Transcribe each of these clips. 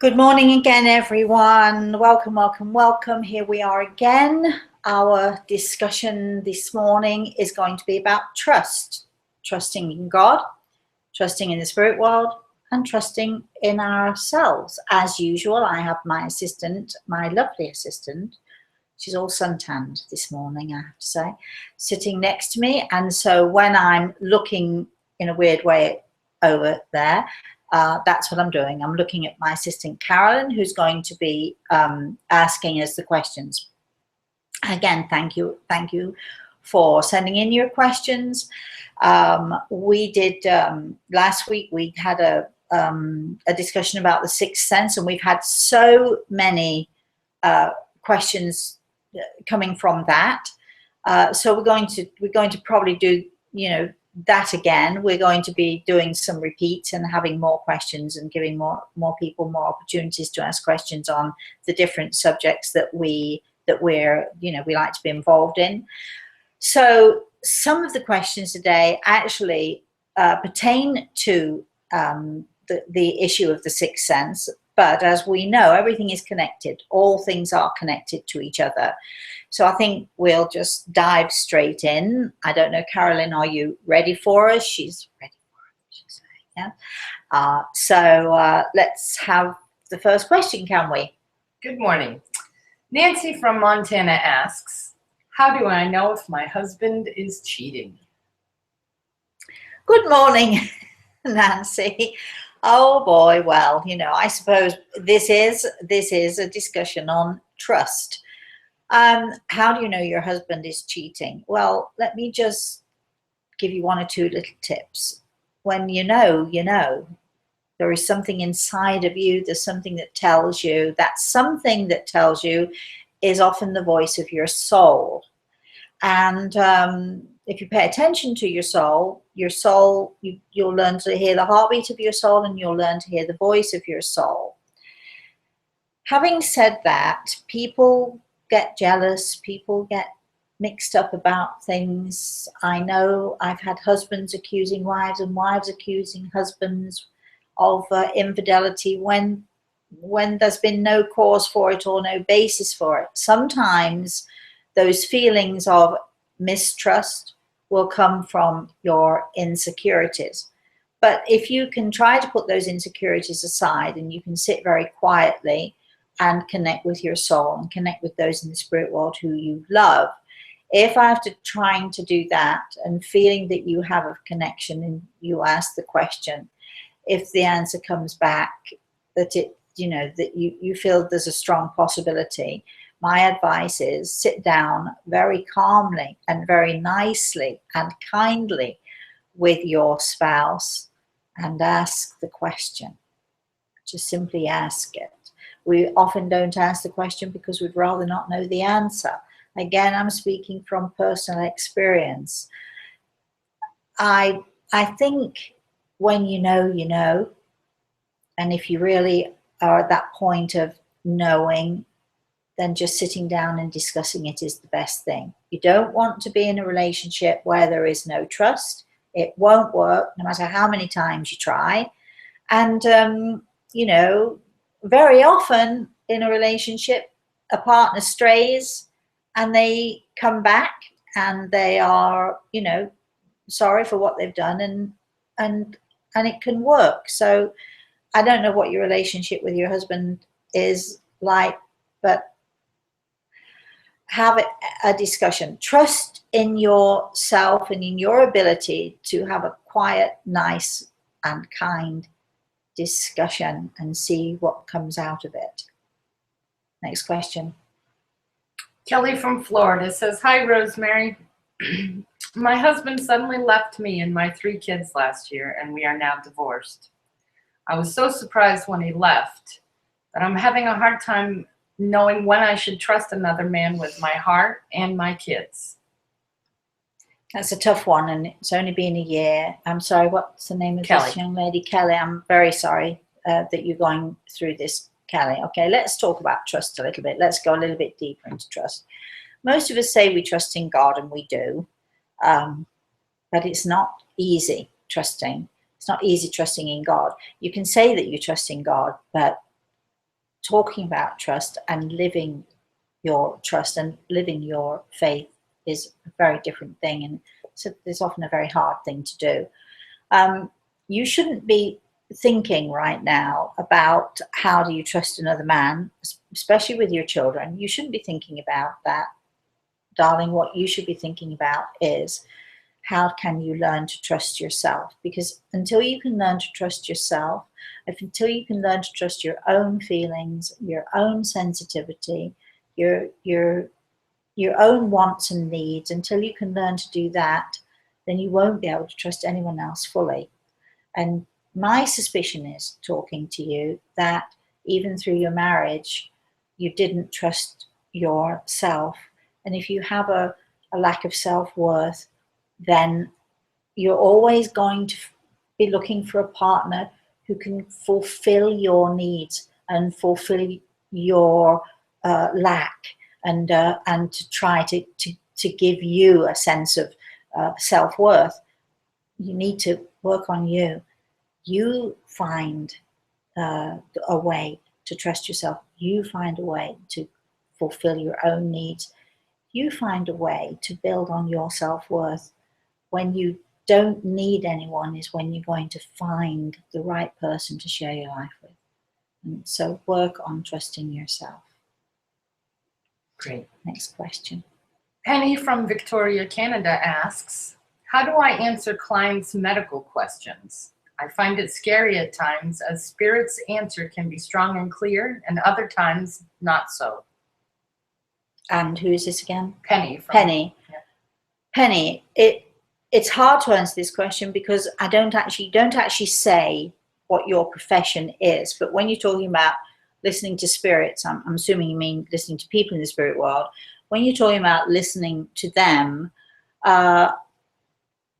Good morning again, everyone. Welcome, welcome, welcome. Here we are again. Our discussion this morning is going to be about trust. Trusting in God, trusting in the spirit world, and trusting in ourselves. As usual, I have my assistant, my lovely assistant. She's all suntanned this morning, I have to say, sitting next to me. And so when I'm looking in a weird way over there, that's what I'm doing. I'm looking at my assistant Carolyn, who's going to be asking us the questions. Again, thank you for sending in your questions. We did last week. We had a discussion about the sixth sense, and we've had so many questions coming from that. So we're going to probably do that again. We're going to be doing some repeats and having more questions and giving more people more opportunities to ask questions on the different subjects that we like to be involved in. So some of the questions today actually pertain to the issue of the sixth sense, but as we know, everything is connected. All things are connected to each other. So I think we'll just dive straight in. I don't know, Carolyn, are you ready for us? She's ready for us, yeah. So let's have the first question, can we? Good morning. Nancy from Montana asks, how do I know if my husband is cheating? Good morning, Nancy. Oh boy, well, I suppose this is a discussion on trust. How do you know your husband is cheating? Well, let me just give you one or two little tips. When you know, there is something inside of you, there's something that tells you. That something that tells you is often the voice of your soul. And if you pay attention to your soul, you'll learn to hear the heartbeat of your soul, and you'll learn to hear the voice of your soul. Having said that, people get jealous, people get mixed up about things. I know I've had husbands accusing wives and wives accusing husbands of infidelity when there's been no cause for it or no basis for it. Sometimes those feelings of mistrust will come from your insecurities. But if you can try to put those insecurities aside and you can sit very quietly and connect with your soul and connect with those in the spirit world who you love. If after trying to do that and feeling that you have a connection and you ask the question, if the answer comes back that you feel there's a strong possibility, my advice is sit down very calmly and very nicely and kindly with your spouse and ask the question. Just simply ask it. We often don't ask the question because we'd rather not know the answer. Again, I'm speaking from personal experience. I think when you know, and if you really are at that point of knowing, then just sitting down and discussing it is the best thing. You don't want to be in a relationship where there is no trust. It won't work no matter how many times you try. And, very often in a relationship, a partner strays and they come back and they are, sorry for what they've done, and it can work. So I don't know what your relationship with your husband is like, but have a discussion. Trust in yourself and in your ability to have a quiet, nice, and kind discussion and see what comes out of it. Next question. Kelly from Florida says, hi, Rosemary. My husband suddenly left me and my 3 kids last year, and we are now divorced. I was so surprised when he left that I'm having a hard time knowing when I should trust another man with my heart and my kids. That's a tough one, and it's only been a year. I'm sorry, what's the name of Kelly. This young lady? Kelly. I'm very sorry that you're going through this, Kelly. Okay, let's talk about trust a little bit. Let's go a little bit deeper into trust. Most of us say we trust in God, and we do, but it's not easy trusting. It's not easy trusting in God. You can say that you trust in God, but talking about trust and living your trust and living your faith is a very different thing, and so there's often a very hard thing to do. You shouldn't be thinking right now about how do you trust another man, especially with your children. You shouldn't be thinking about that, darling. What you should be thinking about is how can you learn to trust yourself? Because until you can learn to trust yourself, until you can learn to trust your own feelings, your own sensitivity, your own wants and needs, until you can learn to do that, then you won't be able to trust anyone else fully. And my suspicion is, talking to you, that even through your marriage, you didn't trust yourself. And if you have a lack of self-worth, then you're always going to be looking for a partner who can fulfill your needs and fulfill your lack, and to try to give you a sense of self-worth. You need to work on you. You find a way to trust yourself. You find a way to fulfill your own needs. You find a way to build on your self-worth. When you don't need anyone is when you're going to find the right person to share your life with. And so work on trusting yourself. Great. Next question. Penny from Victoria, Canada asks, how do I answer clients' medical questions? I find it scary at times, as Spirit's answer can be strong and clear, and other times not so. And who is this again? Penny. Penny. Yeah. Penny, it's hard to answer this question because I don't actually say what your profession is. But when you're talking about listening to spirits, I'm assuming you mean listening to people in the spirit world. When you're talking about listening to them,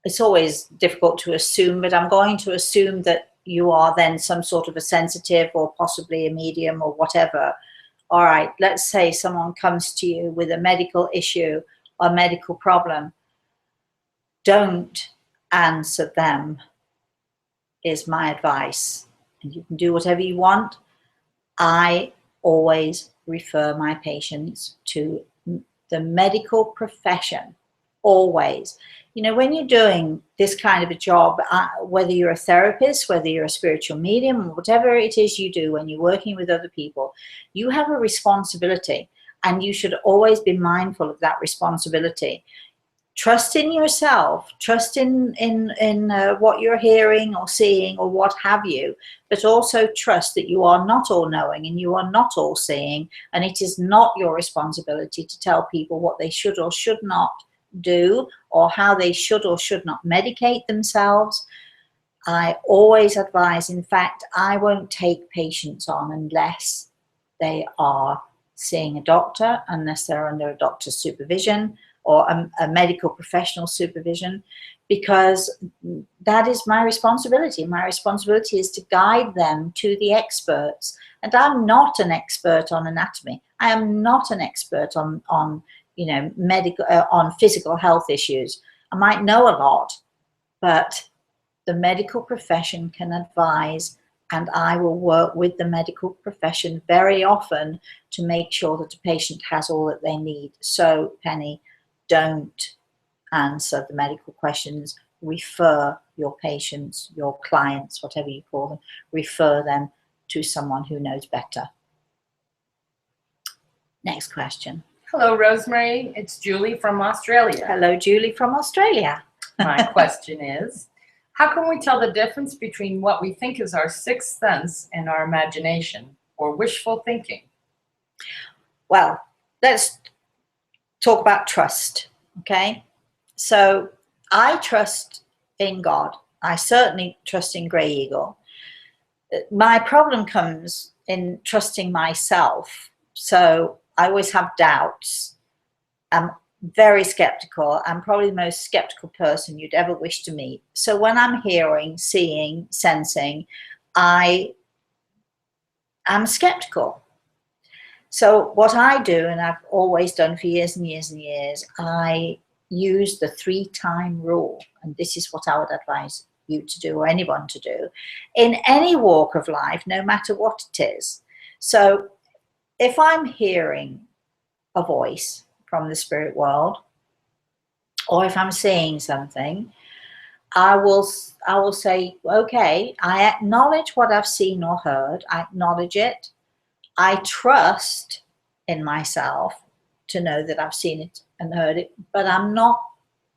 it's always difficult to assume, but I'm going to assume that you are then some sort of a sensitive or possibly a medium or whatever. All right, let's say someone comes to you with a medical issue or a medical problem. Don't answer them, is my advice. And you can do whatever you want. I always refer my patients to the medical profession, always. You know, when you're doing this kind of a job, whether you're a therapist, whether you're a spiritual medium, whatever it is you do when you're working with other people, you have a responsibility, and you should always be mindful of that responsibility. Trust in yourself, trust in what you're hearing or seeing or what have you, but also trust that you are not all knowing and you are not all seeing, and it is not your responsibility to tell people what they should or should not do or how they should or should not medicate themselves. I always advise, in fact, I won't take patients on unless they are seeing a doctor, unless they're under a doctor's supervision or a medical professional supervision, because that is my responsibility. My responsibility is to guide them to the experts. And I'm not an expert on anatomy. I am not an expert on medical, on physical health issues. I might know a lot, but the medical profession can advise, and I will work with the medical profession very often to make sure that the patient has all that they need. So, Penny, don't answer the medical questions. Refer your patients, your clients, whatever you call them, refer them to someone who knows better. Next question. Hello, Rosemary. It's Julie from Australia. Hello, Julie from Australia. My question is, how can we tell the difference between what we think is our sixth sense and our imagination, or wishful thinking? Well, let's talk about trust, okay? So I trust in God. I certainly trust in Grey Eagle. My problem comes in trusting myself. So I always have doubts. I'm very skeptical. I'm probably the most skeptical person you'd ever wish to meet. So when I'm hearing, seeing, sensing, I am skeptical. So what I do, and I've always done for years and years and years, I use the 3-time rule. And this is what I would advise you to do, or anyone to do, in any walk of life, no matter what it is. So if I'm hearing a voice from the spirit world, or if I'm seeing something, I will say, okay, I acknowledge what I've seen or heard. I acknowledge it. I trust in myself to know that I've seen it and heard it, but I'm not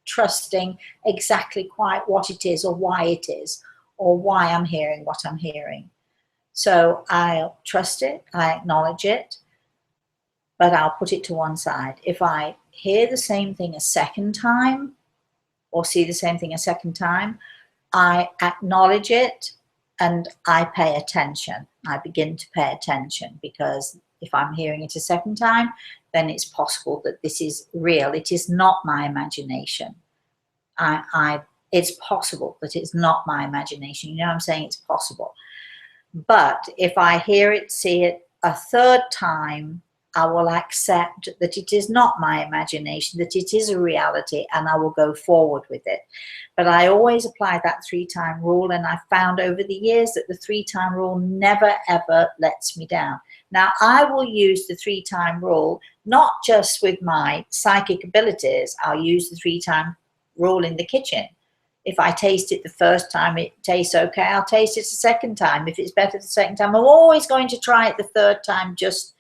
trusting exactly quite what it is or why it is or why I'm hearing what I'm hearing. So I'll trust it, I acknowledge it, but I'll put it to one side. If I hear the same thing a second time or see the same thing a second time, I acknowledge it and I pay attention. I begin to pay attention, because if I'm hearing it a second time, then it's possible that this is real. It is not my imagination. It's possible that it's not my imagination. You know, I'm saying it's possible. But if I hear it, see it a third time, I will accept that it is not my imagination, that it is a reality, and I will go forward with it. But I always apply that 3-time rule, and I've found over the years that the 3-time rule never ever lets me down. Now, I will use the 3-time rule not just with my psychic abilities. I'll use the 3-time rule in the kitchen. If I taste it the first time, it tastes okay, I'll taste it the second time. If it's better the second time, I'm always going to try it the third time just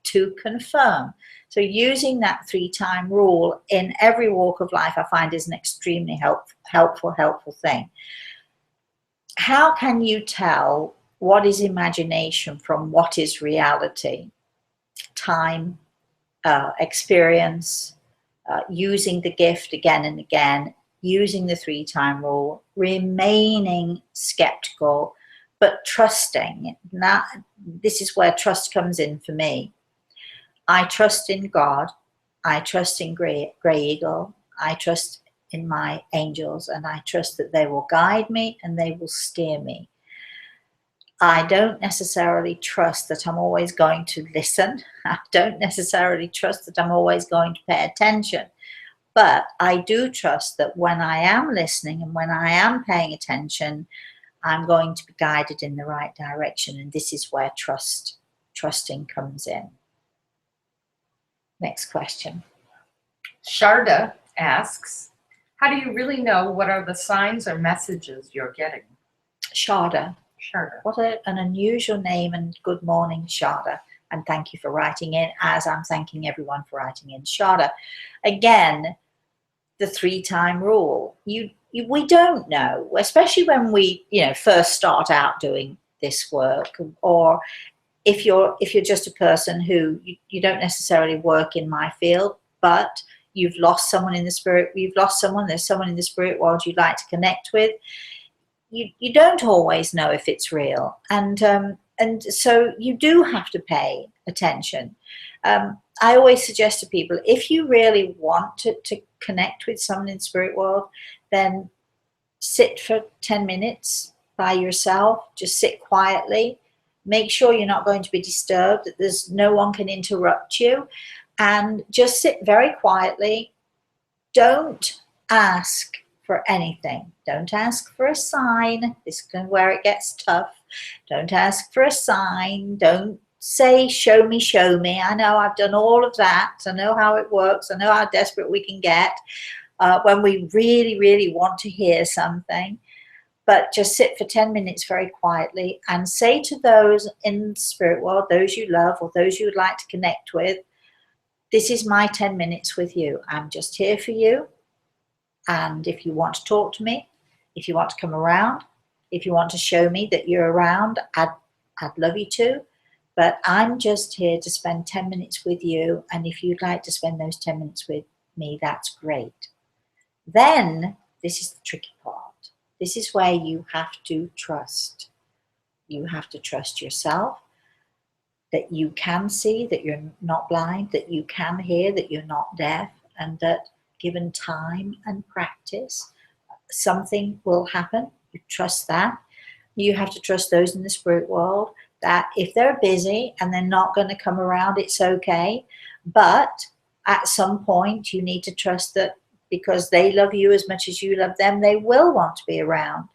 to confirm. So using that 3-time rule in every walk of life, I find, is an extremely helpful thing. How can you tell what is imagination from what is reality? Time, experience, using the gift again and again, using the 3-time rule, remaining skeptical, but trusting. Now, this is where trust comes in for me. I trust in God. I trust in Grey Eagle. I trust in my angels, and I trust that they will guide me and they will steer me. I don't necessarily trust that I'm always going to listen. I don't necessarily trust that I'm always going to pay attention. But I do trust that when I am listening and when I am paying attention, I'm going to be guided in the right direction. And this is where trusting comes in. Next question. Sharda asks, how do you really know what are the signs or messages you're getting? Sharda. Sharda. What an unusual name, and good morning, Sharda. And thank you for writing in, as I'm thanking everyone for writing in. Sharda, again, the 3-time rule. We don't know, especially when we first start out doing this work, or if you're just a person who you don't necessarily work in my field, but you've lost someone in the spirit, there's someone in the spirit world you'd like to connect with. You don't always know if it's real, and so you do have to pay attention. I always suggest to people, if you really want to connect with someone in the spirit world, then sit for 10 minutes by yourself. Just sit quietly. Make sure you're not going to be disturbed, that there's no one can interrupt you, and just sit very quietly. Don't ask for anything. Don't ask for a sign. This is where it gets tough. Don't ask for a sign. Don't say, show me, show me. I know I've done all of that. I know how it works. I know how desperate we can get when we really, really want to hear something. But just sit for 10 minutes very quietly and say to those in the spirit world, those you love or those you would like to connect with, this is my 10 minutes with you. I'm just here for you. And if you want to talk to me, if you want to come around, if you want to show me that you're around, I'd love you to. But I'm just here to spend 10 minutes with you. And if you'd like to spend those 10 minutes with me, that's great. Then, this is the tricky part. This is where you have to trust. You have to trust yourself, that you can see, that you're not blind, that you can hear, that you're not deaf, and that given time and practice, something will happen. You trust that. You have to trust those in the spirit world, that if they're busy and they're not going to come around, it's okay. But at some point, you need to trust that because they love you as much as you love them, they will want to be around.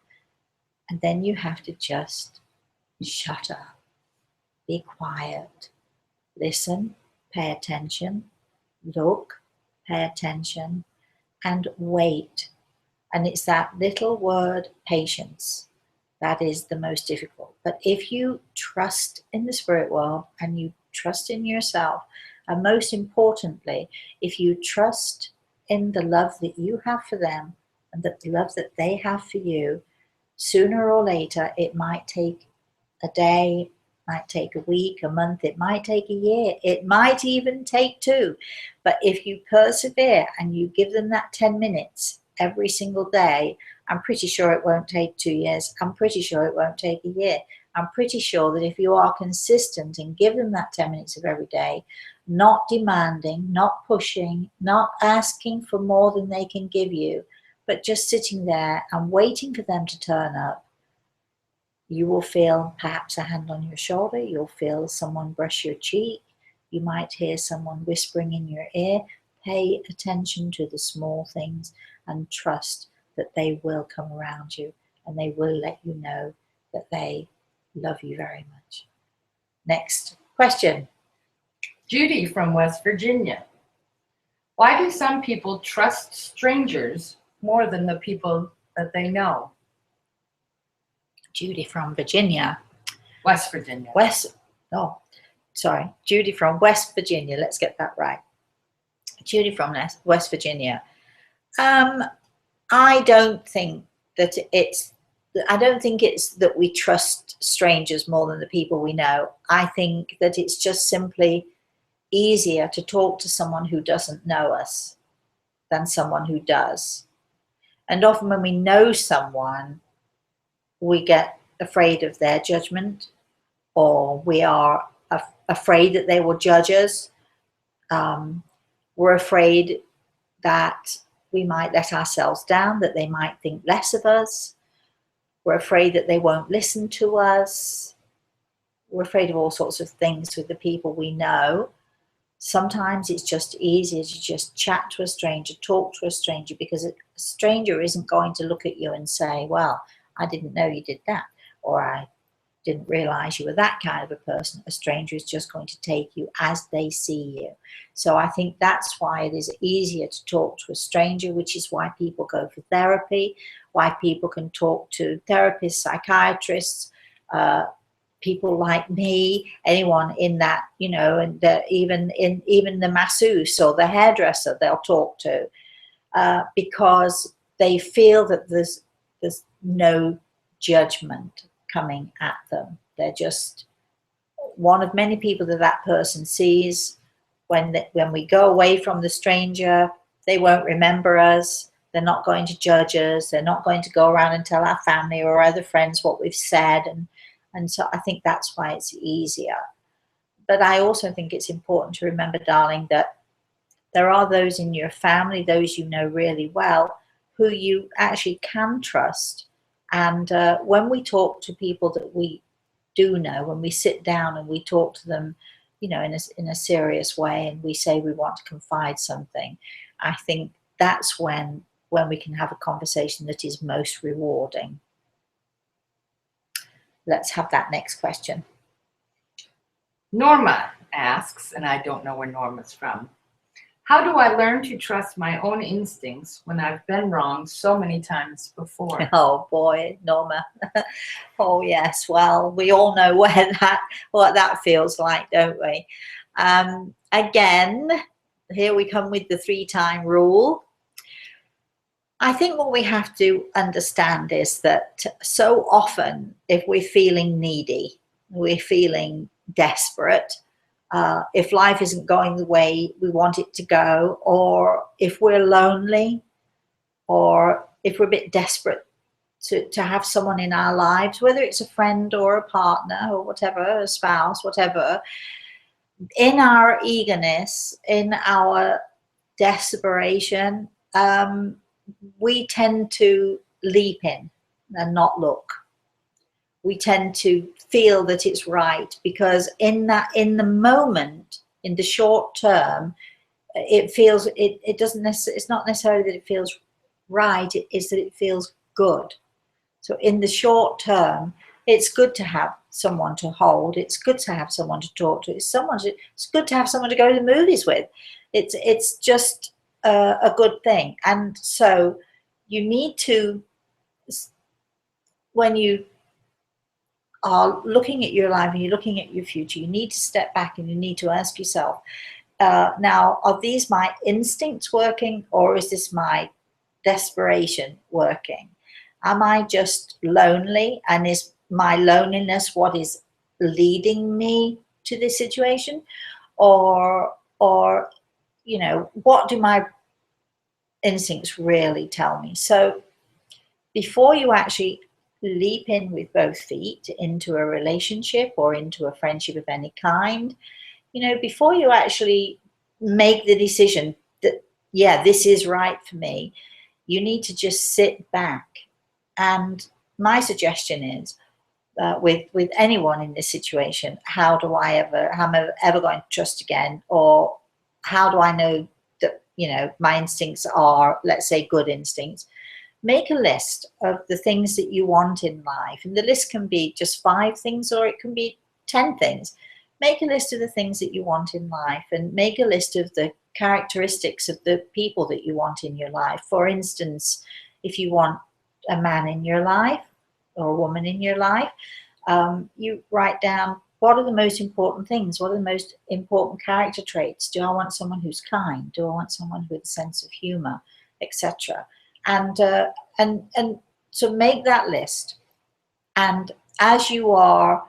And then you have to just shut up. be quiet, listen, pay attention, look, pay attention, and wait. And it's that little word, patience, that is the most difficult. But if you trust in the spirit world and you trust in yourself, and most importantly, if you trust in the love that you have for them and the love that they have for you, sooner or later, it might take a day, might take a week, a month, it might take a year, it might even take two. But if you persevere and you give them that 10 minutes every single day, I'm pretty sure it won't take 2 years. I'm pretty sure it won't take a year. I'm pretty sure that if you are consistent and give them that 10 minutes of every day, not demanding, not pushing, not asking for more than they can give you, but just sitting there and waiting for them to turn up, you will feel perhaps a hand on your shoulder, you'll feel someone brush your cheek, you might hear someone whispering in your ear. Pay attention to the small things and trust that they will come around you and they will let you know that they love you very much. Next question. Judy from West Virginia. Why do some people trust strangers more than the people that they know? Judy from Virginia. West Virginia. Judy from West Virginia. Let's get that right. Judy from West Virginia. I don't think it's that we trust strangers more than the people we know. I think that it's just simply easier to talk to someone who doesn't know us than someone who does. And often when we know someone, we get afraid of their judgment, or we are afraid that they will judge us. We're afraid that we might let ourselves down, that they might think less of us. We're afraid that they won't listen to us. We're afraid of all sorts of things with the people we know. Sometimes it's just easier to just chat to a stranger, talk to a stranger, because a stranger isn't going to look at you and say, well, I didn't know you did that, or I didn't realize you were that kind of a person. A stranger is just going to take you as they see you. So I think that's why it is easier to talk to a stranger, which is why people go for therapy, why people can talk to therapists, psychiatrists, people like me, anyone in that, and even the masseuse or the hairdresser they'll talk to, because they feel that there's no judgment coming at them. They're just one of many people that person sees. When we go away from the stranger, they won't remember us. They're not going to judge us. They're not going to go around and tell our family or other friends what we've said. And so I think that's why it's easier. But I also think it's important to remember, darling, that there are those in your family, those you know really well, who you actually can trust. And when we talk to people that we do know, when we sit down and we talk to them, in a serious way, and we say we want to confide something, I think that's when we can have a conversation that is most rewarding. Let's have that next question. Norma asks, and I don't know where Norma's from, how do I learn to trust my own instincts when I've been wrong so many times before? Oh boy, Norma. Oh yes, well, we all know what that feels like, don't we? Again, here we come with the 3-time rule. I think what we have to understand is that so often, if we're feeling needy, we're feeling desperate, if life isn't going the way we want it to go, or if we're lonely, or if we're a bit desperate to have someone in our lives, whether it's a friend or a partner or whatever, a spouse, whatever, in our eagerness, in our desperation, we tend to leap in and not look. We tend to feel that it's right, because in the moment, in the short term, it feels it doesn't necessarily, it's not necessarily that it feels right, it is that it feels good. So in the short term, It's good to have someone to hold. It's good to have someone to talk to. It's good to have someone to go to the movies with. It's just a good thing. And so you need to, when you are looking at your life and you're looking at your future, you need to step back and you need to ask yourself, now, are these my instincts working, or is this my desperation working? Am I just lonely, and is my loneliness what is leading me to this situation? Or what do my instincts really tell me? So before you actually leap in with both feet into a relationship or into a friendship of any kind, before you actually make the decision that, yeah, this is right for me, you need to just sit back. And my suggestion is, with anyone in this situation, how am I ever going to trust again? Or how do I know that, my instincts are, let's say, good instincts? Make a list of the things that you want in life. And the list can be just 5 things, or it can be 10 things. Make a list of the things that you want in life, and make a list of the characteristics of the people that you want in your life. For instance, if you want a man in your life or a woman in your life, you write down, what are the most important things? What are the most important character traits? Do I want someone who's kind? Do I want someone with a sense of humor, etc.? And so make that list. And as you are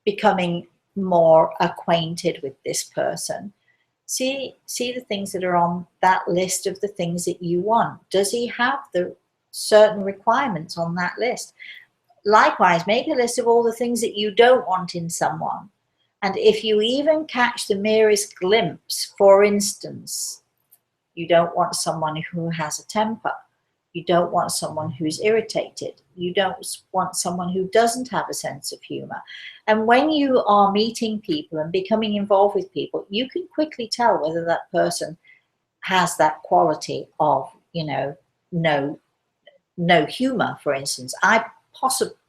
becoming more acquainted with this person, see the things that are on that list of the things that you want. Does he have the certain requirements on that list? Likewise, make a list of all the things that you don't want in someone. And if you even catch the merest glimpse, for instance, you don't want someone who has a temper. You don't want someone who's irritated. You don't want someone who doesn't have a sense of humor. And when you are meeting people and becoming involved with people, you can quickly tell whether that person has that quality of, no humor, for instance. I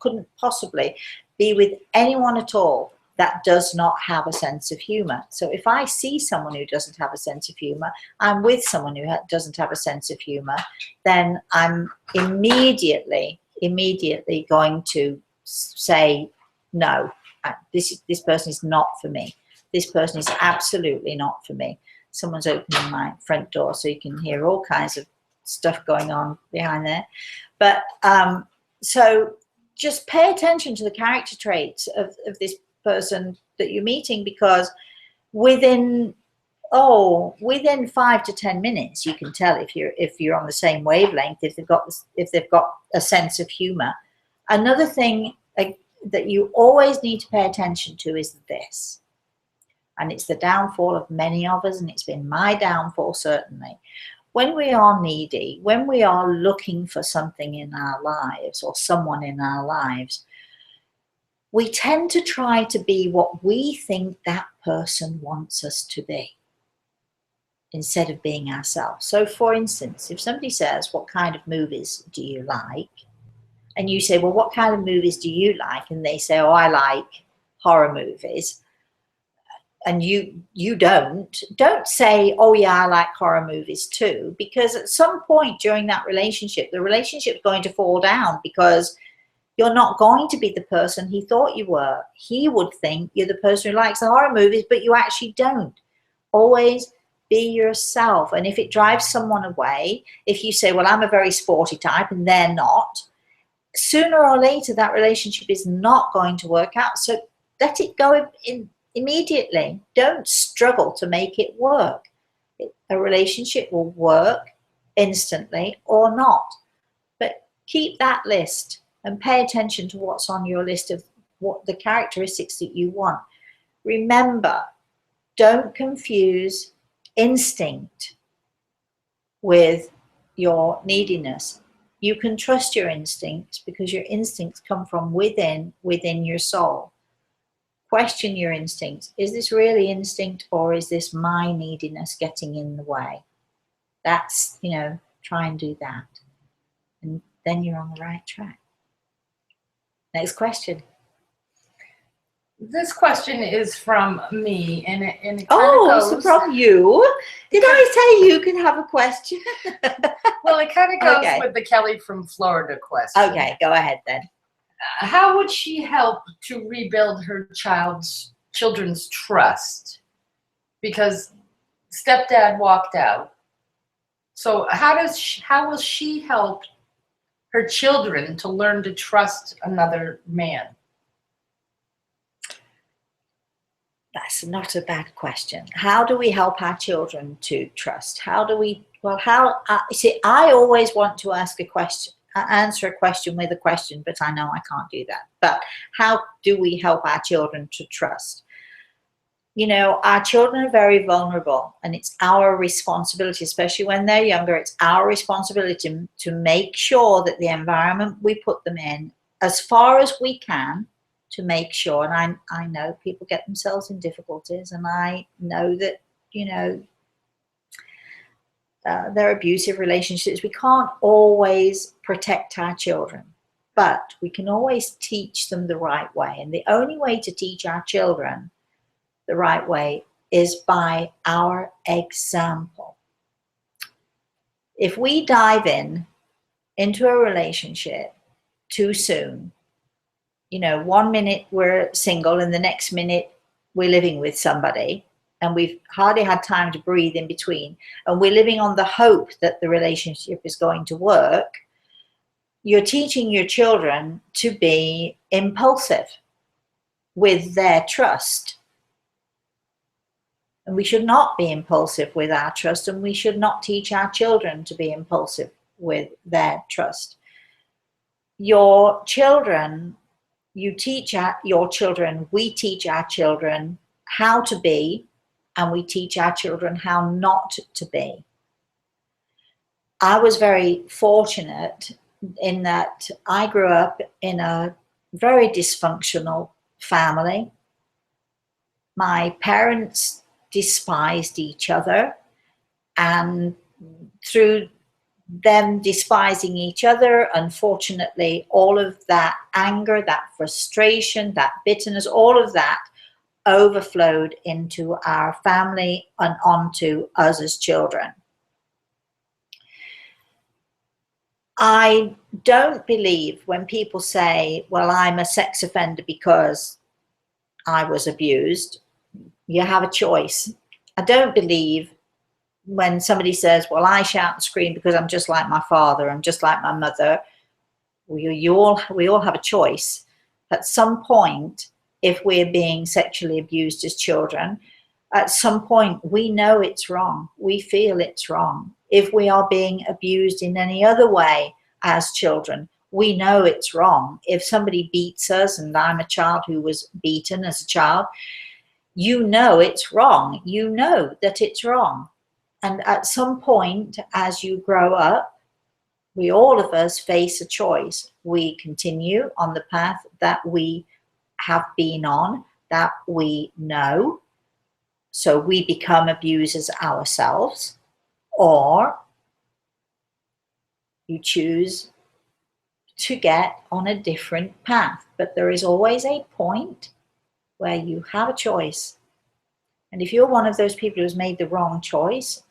couldn't possibly be with anyone at all that does not have a sense of humor. So if I see someone who doesn't have a sense of humor, I'm with someone who doesn't have a sense of humor, then I'm immediately going to say, no, this person is not for me. This person is absolutely not for me. Someone's opening my front door, so you can hear all kinds of stuff going on behind there. But so just pay attention to the character traits of this person that you're meeting, because within 5 to 10 minutes you can tell if you're on the same wavelength, if they've got a sense of humor. Another thing that you always need to pay attention to is this, and it's the downfall of many of us, and it's been my downfall certainly. When we are needy, when we are looking for something in our lives or someone in our lives, we tend to try to be what we think that person wants us to be, instead of being ourselves. So for instance, if somebody says, what kind of movies do you like? And you say, well, what kind of movies do you like? And they say, oh, I like horror movies. And you don't say, oh yeah, I like horror movies too, because at some point during that relationship, the relationship's going to fall down, because you're not going to be the person he thought you were. He would think you're the person who likes the horror movies, but you actually don't. Always be yourself. And if it drives someone away, if you say, well, I'm a very sporty type, and they're not, sooner or later that relationship is not going to work out. So let it go immediately. Don't struggle to make it work. A relationship will work instantly or not. But keep that list and pay attention to what's on your list of what the characteristics that you want. Remember, don't confuse instinct with your neediness. You can trust your instincts, because your instincts come from within your soul. Question your instincts. Is this really instinct, or is this my neediness getting in the way? That's, try and do that. And then you're on the right track. Next question. This question is from me, and it kind of Oh, so goes. from you. Did I say you could have a question? Well, it kind of goes Okay. with the Kelly from Florida question. Okay, go ahead then. How would she help to rebuild her children's trust? Because stepdad walked out. So how will she help her children to learn to trust another man? That's not a bad question. How do we help our children to trust? See, I always want to ask a question, answer a question with a question, but I know I can't do that. But how do we help our children to trust? You know, our children are very vulnerable, and it's our responsibility, especially when they're younger, it's our responsibility to make sure that the environment we put them in, as far as we can, to make sure, and I know people get themselves in difficulties, and I know that, you know, they're abusive relationships. We can't always protect our children, but we can always teach them the right way. And the only way to teach our children the right way is by our example. If we dive into a relationship too soon, you know, 1 minute we're single and the next minute we're living with somebody, and we've hardly had time to breathe in between, and we're living on the hope that the relationship is going to work, you're teaching your children to be impulsive with their trust. And we should not be impulsive with our trust, and we should not teach our children to be impulsive with their trust. Your children, we teach our children how to be, and we teach our children how not to be. I was very fortunate in that I grew up in a very dysfunctional family. My parents despised each other, and through them despising each other, unfortunately, all of that anger, that frustration, that bitterness, all of that overflowed into our family and onto us as children. I don't believe when people say, well, I'm a sex offender because I was abused. You have a choice. I don't believe when somebody says, well, I shout and scream because I'm just like my father, I'm just like my mother. We all have a choice. At some point, if we're being sexually abused as children, at some point we know it's wrong. We feel it's wrong. If we are being abused in any other way as children, we know it's wrong. If somebody beats us, and I'm a child who was beaten as a child, you know it's wrong. You know that it's wrong. And at some point, as you grow up, all of us face a choice. We continue on the path that we have been on, that we know, so we become abusers ourselves, or you choose to get on a different path. But there is always a point where you have a choice. And if you're one of those people who's made the wrong choice,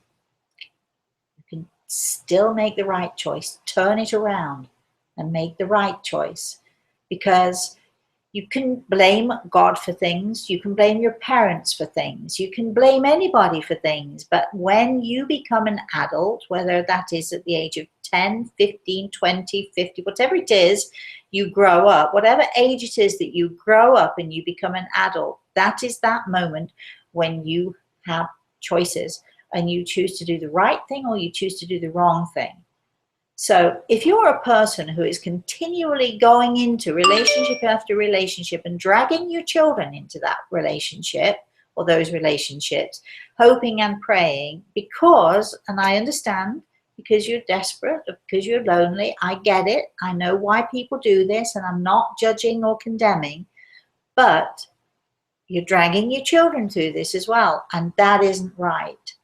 you can still make the right choice. Turn it around and make the right choice. Because you can blame God for things. You can blame your parents for things. You can blame anybody for things. But when you become an adult, whether that is at the age of 10, 15, 20, 50, whatever it is, you grow up, whatever age it is that you grow up and you become an adult, that is that moment when you have choices and you choose to do the right thing or you choose to do the wrong thing. So if you're a person who is continually going into relationship after relationship and dragging your children into that relationship or those relationships, hoping and praying because, and I understand, because you're desperate, or because you're lonely, I get it. I know why people do this, and I'm not judging or condemning, but you're dragging your children through this as well, and that isn't right.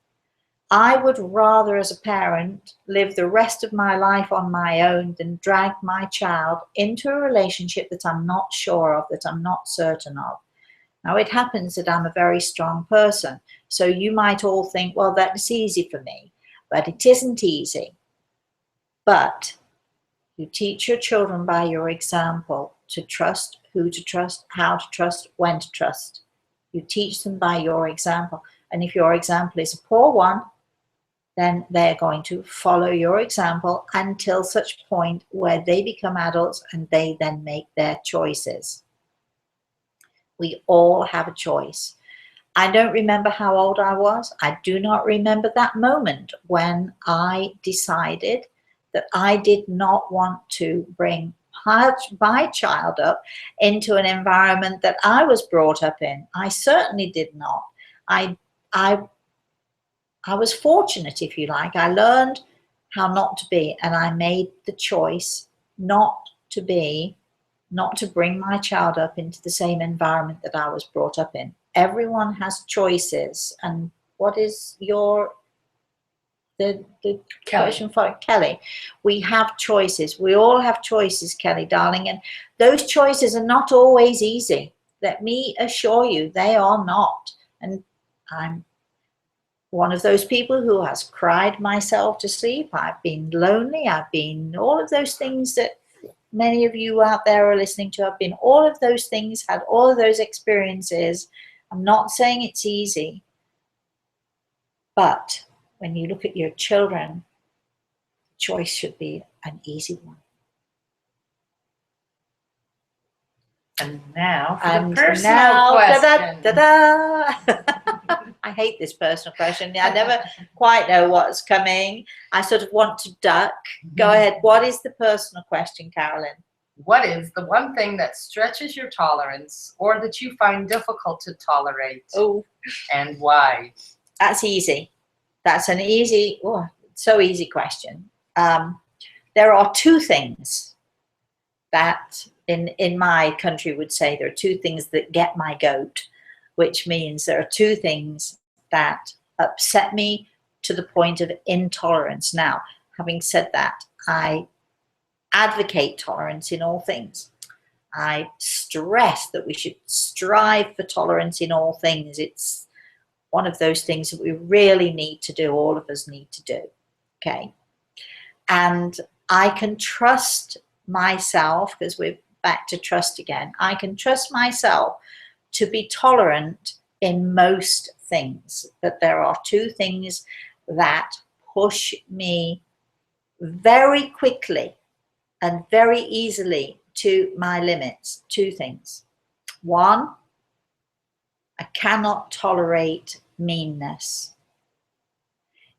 I would rather, as a parent, live the rest of my life on my own than drag my child into a relationship that I'm not sure of, that I'm not certain of. Now, it happens that I'm a very strong person. So you might all think, well, that's easy for me. But it isn't easy. But you teach your children by your example to trust, who to trust, how to trust, when to trust. You teach them by your example. And if your example is a poor one, then they're going to follow your example until such point where they become adults and they then make their choices. We all have a choice. I don't remember how old I was. I do not remember that moment when I decided that I did not want to bring my child up into an environment that I was brought up in. I certainly did not. I was fortunate, if you like. I learned how not to be, and I made the choice not to bring my child up into the same environment that I was brought up in. Everyone has choices. And what is the question for Kelly? We have choices. We all have choices, Kelly, darling. And those choices are not always easy. Let me assure you, they are not. And I'm one of those people who has cried myself to sleep. I've been lonely. I've been all of those things that many of you out there are listening to. I've been all of those things, had all of those experiences. I'm not saying it's easy, but when you look at your children, choice should be an easy one. And now for the personal question. I hate this personal question. I never quite know what's coming. I sort of want to duck. Go ahead. What is the personal question, Carolyn? What is the one thing that stretches your tolerance or that you find difficult to tolerate? Oh, and why? That's easy. That's an easy, so easy question. There are two things that in my country would say there are two things that get my goat, which means there are two things that upset me to the point of intolerance. Now, having said that, I advocate tolerance in all things. I stress that we should strive for tolerance in all things. It's one of those things that we really need to do, all of us need to do, okay? And I can trust myself, because we're back to trust again, I can trust myself to be tolerant in most things, but there are two things that push me very quickly and very easily to my limits. Two things. One, I cannot tolerate meanness.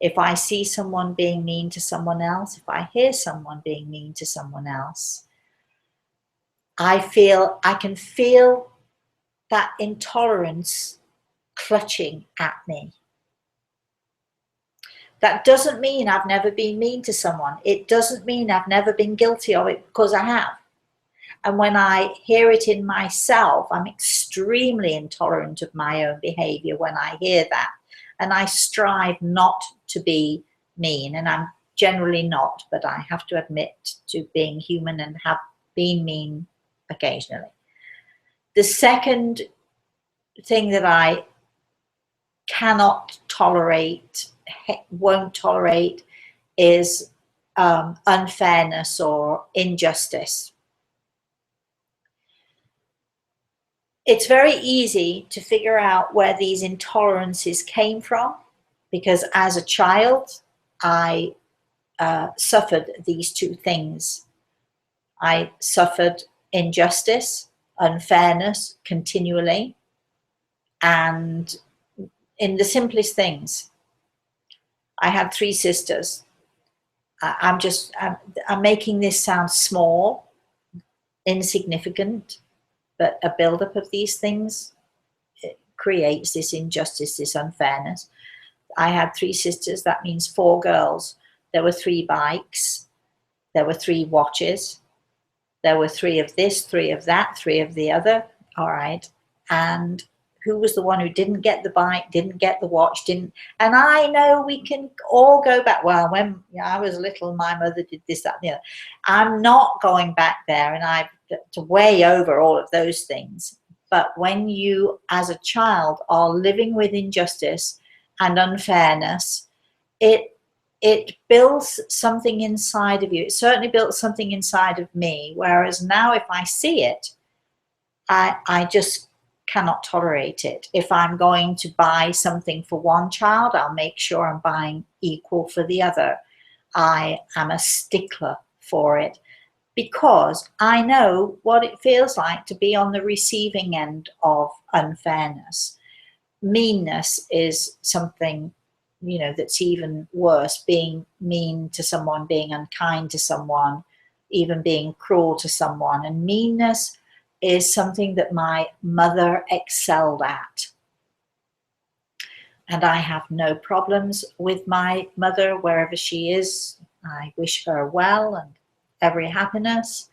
If I see someone being mean to someone else, if I hear someone being mean to someone else, I can feel that intolerance clutching at me. That doesn't mean I've never been mean to someone. It doesn't mean I've never been guilty of it, because I have. And when I hear it in myself, I'm extremely intolerant of my own behavior when I hear that. And I strive not to be mean, and I'm generally not, but I have to admit to being human and have been mean occasionally. The second thing that I cannot tolerate, won't tolerate, is unfairness or injustice. It's very easy to figure out where these intolerances came from, because as a child, I suffered these two things. I suffered injustice, unfairness continually, and in the simplest things. I had three sisters. I'm making this sound small, insignificant, but a buildup of these things creates this injustice, this unfairness. I had three sisters, that means 4 girls. There were 3 bikes, there were 3 watches, there were 3 of this, 3 of that, 3 of the other, all right. And who was the one who didn't get the bike, didn't get the watch, didn't? And I know we can all go back. Well, when I was little, my mother did this, that, and the other. I'm not going back there, and I've to weigh over all of those things. But when you, as a child, are living with injustice and unfairness, it builds something inside of you. It certainly built something inside of me. Whereas now, if I see it, I just cannot tolerate it. If I'm going to buy something for one child, I'll make sure I'm buying equal for the other. I am a stickler for it because I know what it feels like to be on the receiving end of unfairness. Meanness is something, that's even worse. Being mean to someone, being unkind to someone, even being cruel to someone. And meanness is something that my mother excelled at. And I have no problems with my mother wherever she is. I wish her well and every happiness.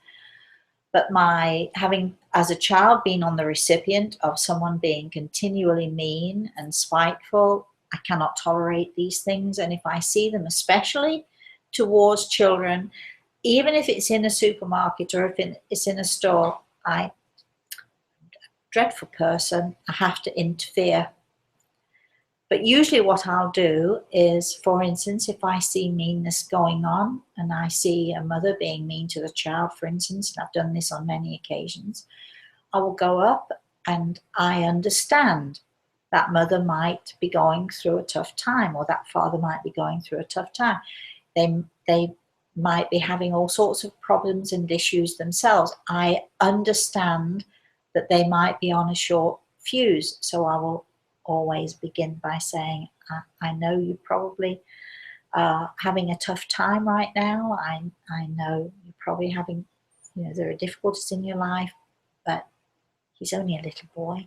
But my having, as a child, been on the recipient of someone being continually mean and spiteful, I cannot tolerate these things. And if I see them, especially towards children, even if it's in a supermarket or if it's in a store, I'm a dreadful person. I have to interfere. But usually what I'll do is, for instance, if I see meanness going on and I see a mother being mean to the child, for instance, and I've done this on many occasions, I will go up and I understand that mother might be going through a tough time, or that father might be going through a tough time. They might be having all sorts of problems and issues themselves. I understand that they might be on a short fuse, so I will always begin by saying, I know you probably having a tough time right now. I know you're probably having, there are difficulties in your life, but he's only a little boy.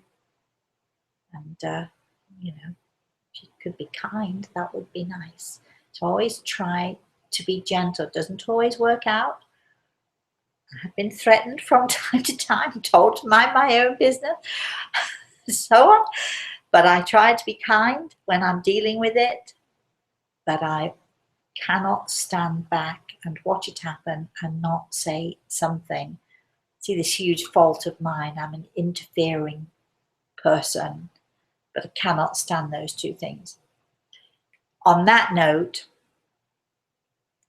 And, if you could be kind, that would be nice. So always try to be gentle. It doesn't always work out. I've been threatened from time to time, told to mind my own business, so on. But I try to be kind when I'm dealing with it, but I cannot stand back and watch it happen and not say something. See, this huge fault of mine, I'm an interfering person, but I cannot stand those two things. On that note,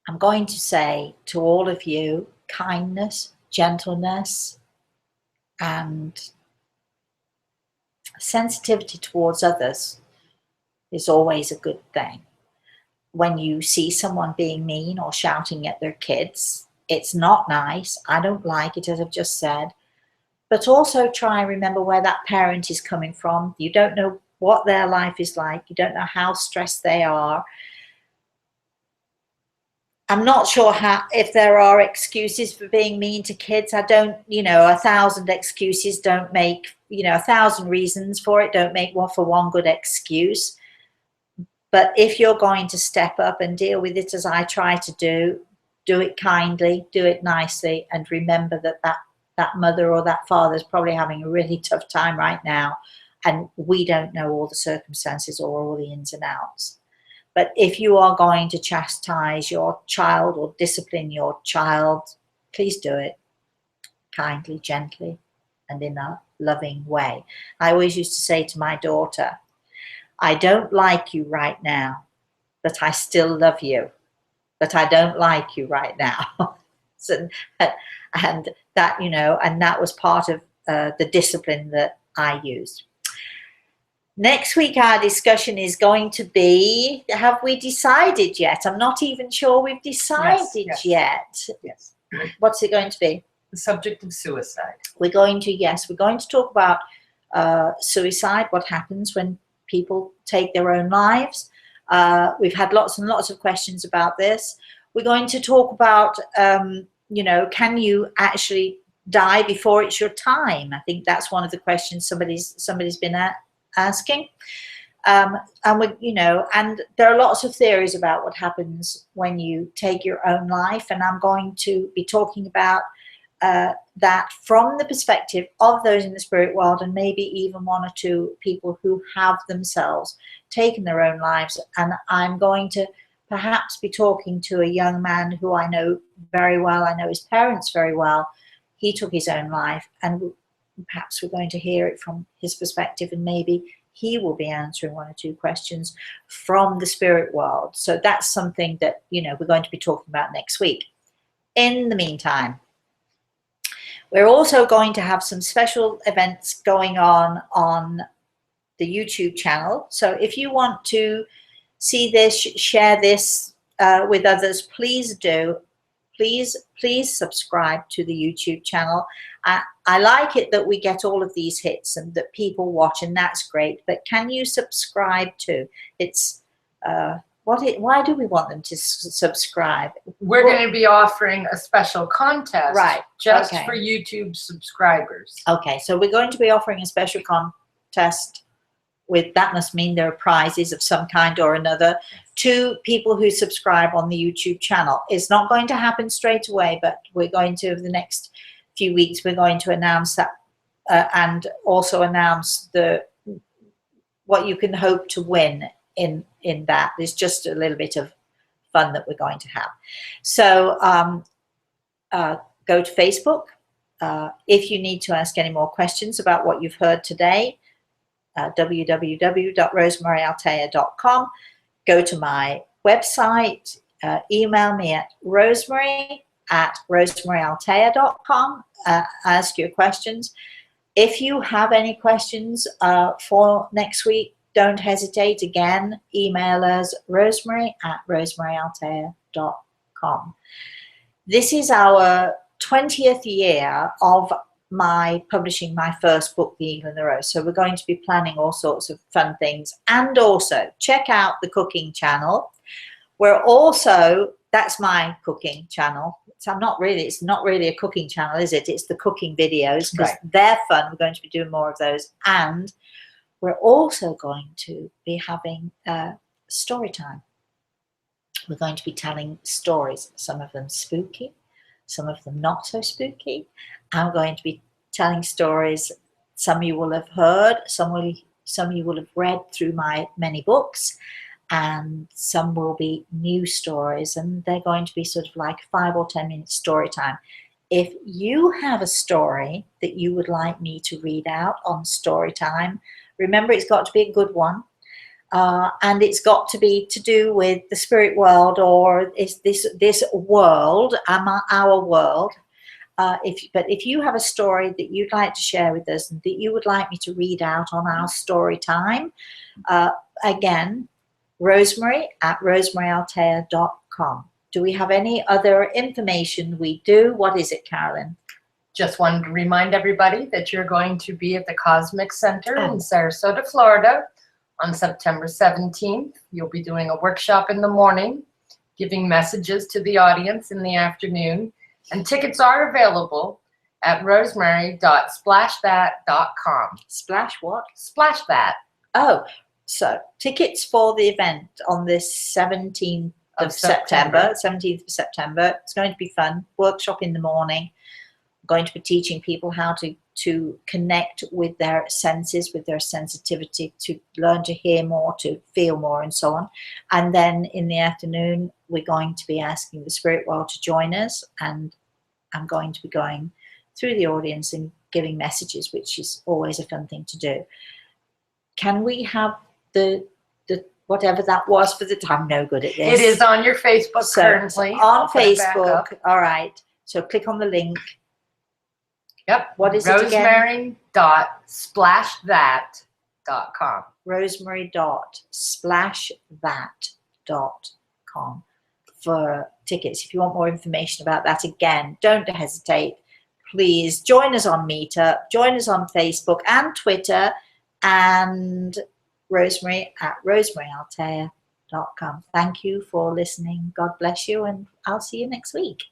I'm going to say to all of you, kindness, gentleness, and sensitivity towards others is always a good thing. When you see someone being mean or shouting at their kids, it's not nice. I don't like it, as I've just said. But also try and remember where that parent is coming from. You don't know what their life is like. You don't know how stressed they are. I'm not sure if there are excuses for being mean to kids. I don't, 1,000 excuses don't make, 1,000 reasons for it don't make one for one good excuse. But if you're going to step up and deal with it as I try to do it kindly, do it nicely, and remember that mother or that father is probably having a really tough time right now, and we don't know all the circumstances or all the ins and outs. But if you are going to chastise your child or discipline your child, please do it kindly, gently, and in a loving way. I always used to say to my daughter, I don't like you right now, but I still love you. But I don't like you right now. So, and that, and that was part of the discipline that I used. Next week, our discussion is going to be, have we decided yet? I'm not even sure we've decided yet. Yes. What's it going to be? The subject of suicide. We're going to talk about suicide, what happens when people take their own lives. We've had lots and lots of questions about this. We're going to talk about, can you actually die before it's your time? I think that's one of the questions somebody's been asking. And there are lots of theories about what happens when you take your own life, and I'm going to be talking about that from the perspective of those in the spirit world, and maybe even one or two people who have themselves taken their own lives. And I'm going to perhaps be talking to a young man who I know very well. I know his parents very well. He took his own life, and perhaps we're going to hear it from his perspective, and maybe he will be answering 1 or 2 questions from the spirit world. So that's something that, you know, we're going to be talking about next week. In the meantime, we're also going to have some special events going on the YouTube channel. So if you want to see this, share this with others, please do. Please subscribe to the YouTube channel. I like it that we get all of these hits and that people watch, and that's great. But can you subscribe too? It's why do we want them to subscribe? We're going to be offering a special contest, right? Just for YouTube subscribers. Okay, so we're going to be offering a special contest. With that must mean there are prizes of some kind or another to people who subscribe on the YouTube channel. It's not going to happen straight away, but we're going to, over the next few weeks, we're going to announce that and also announce what you can hope to win in that. There's just a little bit of fun that we're going to have. So go to Facebook. If you need to ask any more questions about what you've heard today, www.rosemaraltea.com. Go to my website, email me at rosemary@rosemaraltea.com. Ask your questions. If you have any questions for next week, don't hesitate. Again, email us rosemary@rosemaraltea.com. This is our 20th year of my publishing my first book, The Eagle and the Rose. So we're going to be planning all sorts of fun things. And also check out the cooking channel. We're also, that's my cooking channel. So it's not really a cooking channel, is it? It's the cooking videos, because they're fun. We're going to be doing more of those. And we're also going to be having story time. We're going to be telling stories, some of them spooky, some of them not so spooky. I'm going to be telling stories. Some you will have heard, some you will have read through my many books, and some will be new stories, and they're going to be sort of like 5 or 10 minute story time. If you have a story that you would like me to read out on story time, remember it's got to be a good one. And it's got to be to do with the spirit world, or is this world, our world. But if you have a story that you'd like to share with us and that you would like me to read out on our story time, again, Rosemary@rosemaraltea.com. Do we have any other information? We do. What is it, Carolyn? Just wanted to remind everybody that you're going to be at the Cosmic Center in Sarasota, Florida on September 17th. You'll be doing a workshop in the morning, giving messages to the audience in the afternoon. And tickets are available at rosemary.splashthat.com. Splash what? Splash That. Oh, so tickets for the event on this 17th of September. 17th of September. It's going to be fun. Workshop in the morning. I'm going to be teaching people how to connect with their senses, with their sensitivity, to learn to hear more, to feel more, and so on. And then in the afternoon, we're going to be asking the spirit world to join us, and I'm going to be going through the audience and giving messages, which is always a fun thing to do. Can we have the whatever that was for the time? I'm no good at this. It is on your Facebook currently. On Facebook. All right. So click on the link. Yep. What is it again? Rosemary.splashthat.com. Rosemary.splashthat.com for tickets. If you want more information about that, again, don't hesitate. Please join us on Meetup, join us on Facebook and Twitter, and Rosemary@rosemaraltea.com. Thank you for listening. God bless you, and I'll see you next week.